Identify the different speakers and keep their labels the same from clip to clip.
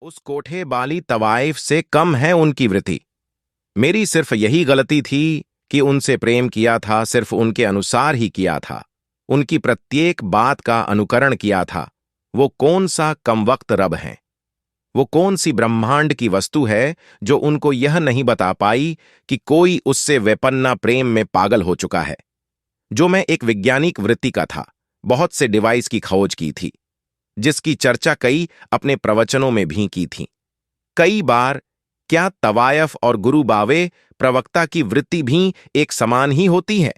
Speaker 1: उस कोठे बाली तवाइफ से कम है उनकी वृत्ति। मेरी सिर्फ यही गलती थी कि उनसे प्रेम किया था, सिर्फ उनके अनुसार ही किया था, उनकी प्रत्येक बात का अनुकरण किया था। वो कौन सा कमवक्त रब है, वो कौन सी ब्रह्मांड की वस्तु है जो उनको यह नहीं बता पाई कि कोई उससे वेपन्ना प्रेम में पागल हो चुका है। जो मैं एक वैज्ञानिक वृत्ति का था, बहुत से डिवाइस की खोज की थी, जिसकी चर्चा कई अपने प्रवचनों में भी की थी कई बार। क्या तवायफ और गुरु बावे प्रवक्ता की वृत्ति भी एक समान ही होती है?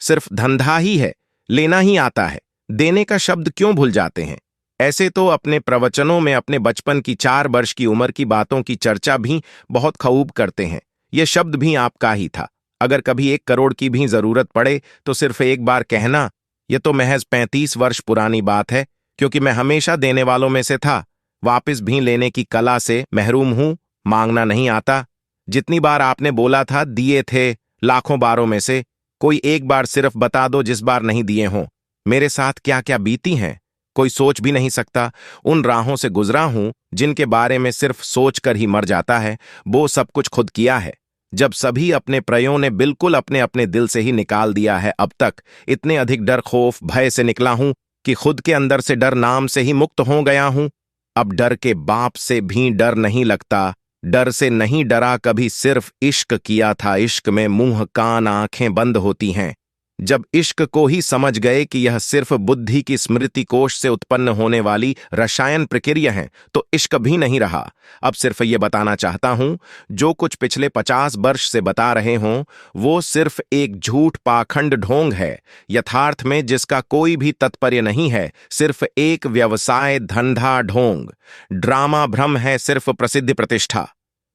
Speaker 1: सिर्फ धंधा ही है, लेना ही आता है, देने का शब्द क्यों भूल जाते हैं? ऐसे तो अपने प्रवचनों में अपने बचपन की 4 वर्ष की उम्र की बातों की चर्चा भी बहुत खूब करते हैं। यह शब्द भी आपका ही था। अगर कभी 1 करोड़ की भी जरूरत पड़े तो सिर्फ एक बार कहना। यह तो महज 35 वर्ष पुरानी बात है, क्योंकि मैं हमेशा देने वालों में से था। वापस भी लेने की कला से महरूम हूं, मांगना नहीं आता। जितनी बार आपने बोला था दिए थे, लाखों बारों में से कोई एक बार सिर्फ बता दो जिस बार नहीं दिए हों। मेरे साथ क्या क्या बीती हैं कोई सोच भी नहीं सकता। उन राहों से गुजरा हूं जिनके बारे में सिर्फ सोच कर ही मर जाता है। वो सब कुछ खुद किया है, जब सभी अपने प्रयों ने बिल्कुल अपने अपने दिल से ही निकाल दिया है। अब तक इतने अधिक डर, खौफ, भय से निकला हूं कि खुद के अंदर से डर नाम से ही मुक्त हो गया हूं। अब डर के बाप से भी डर नहीं लगता। डर से नहीं डरा कभी, सिर्फ इश्क किया था। इश्क में मुंह कान आंखें बंद होती हैं। जब इश्क को ही समझ गए कि यह सिर्फ बुद्धि की स्मृति कोश से उत्पन्न होने वाली रसायन प्रक्रिया है, तो इश्क भी नहीं रहा। अब सिर्फ ये बताना चाहता हूं, जो कुछ पिछले 50 वर्ष से बता रहे हों वो सिर्फ एक झूठ, पाखंड, ढोंग है। यथार्थ में जिसका कोई भी तात्पर्य नहीं है, सिर्फ एक व्यवसाय, धंधा, ढोंग, ड्रामा, भ्रम है। सिर्फ प्रसिद्धि, प्रतिष्ठा,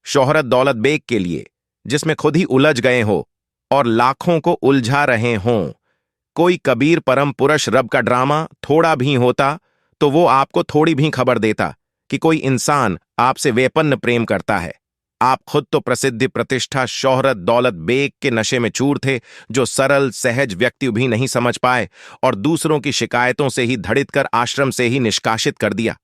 Speaker 1: शोहरत, दौलत बेग के लिए, जिसमें खुद ही उलझ गए हो और लाखों को उलझा रहे हों। कोई कबीर परम पुरुष रब का ड्रामा थोड़ा भी होता तो वो आपको थोड़ी भी खबर देता कि कोई इंसान आपसे वेपन्न प्रेम करता है। आप खुद तो प्रसिद्धि, प्रतिष्ठा, शोहरत, दौलत बेग के नशे में चूर थे, जो सरल सहज व्यक्ति भी नहीं समझ पाए और दूसरों की शिकायतों से ही धड़ित कर आश्रम से ही निष्कासित कर दिया।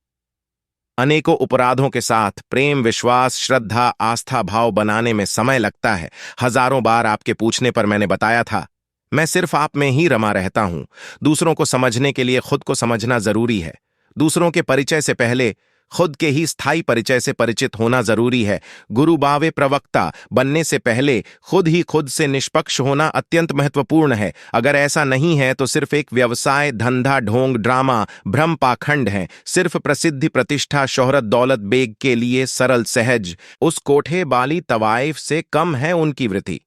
Speaker 1: अनेकों अपराधों के साथ प्रेम, विश्वास, श्रद्धा, आस्था, भाव बनाने में समय लगता है। हजारों बार आपके पूछने पर मैंने बताया था, मैं सिर्फ आप में ही रमा रहता हूं। दूसरों को समझने के लिए खुद को समझना जरूरी है। दूसरों के परिचय से पहले खुद के ही स्थायी परिचय से परिचित होना जरूरी है। गुरु बावे प्रवक्ता बनने से पहले खुद ही खुद से निष्पक्ष होना अत्यंत महत्वपूर्ण है। अगर ऐसा नहीं है तो सिर्फ एक व्यवसाय, धंधा, ढोंग, ड्रामा, भ्रम, पाखंड है। सिर्फ प्रसिद्धि, प्रतिष्ठा, शोहरत, दौलत बेग के लिए सरल सहज उस कोठे बाली तवाइफ से कम है उनकी वृत्ति।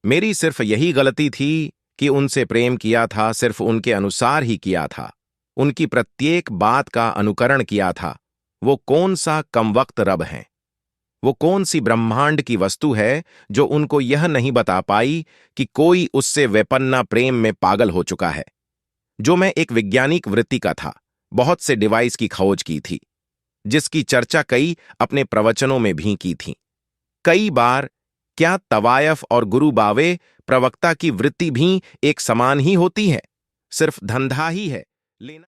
Speaker 1: मेरी सिर्फ यही गलती थी कि उनसे प्रेम किया था, सिर्फ उनके अनुसार ही किया था, उनकी प्रत्येक बात का अनुकरण किया था। वो कौन सा कमवक्त रब है, वो कौन सी ब्रह्मांड की वस्तु है जो उनको यह नहीं बता पाई कि कोई उससे वेपन्ना प्रेम में पागल हो चुका है। जो मैं एक वैज्ञानिक वृत्ति का था, बहुत से डिवाइस की खोज की थी, जिसकी चर्चा कई अपने प्रवचनों में भी की थी कई बार। क्या तवायफ और गुरु बावे प्रवक्ता की वृत्ति भी एक समान ही होती है? सिर्फ धंधा ही है, लेना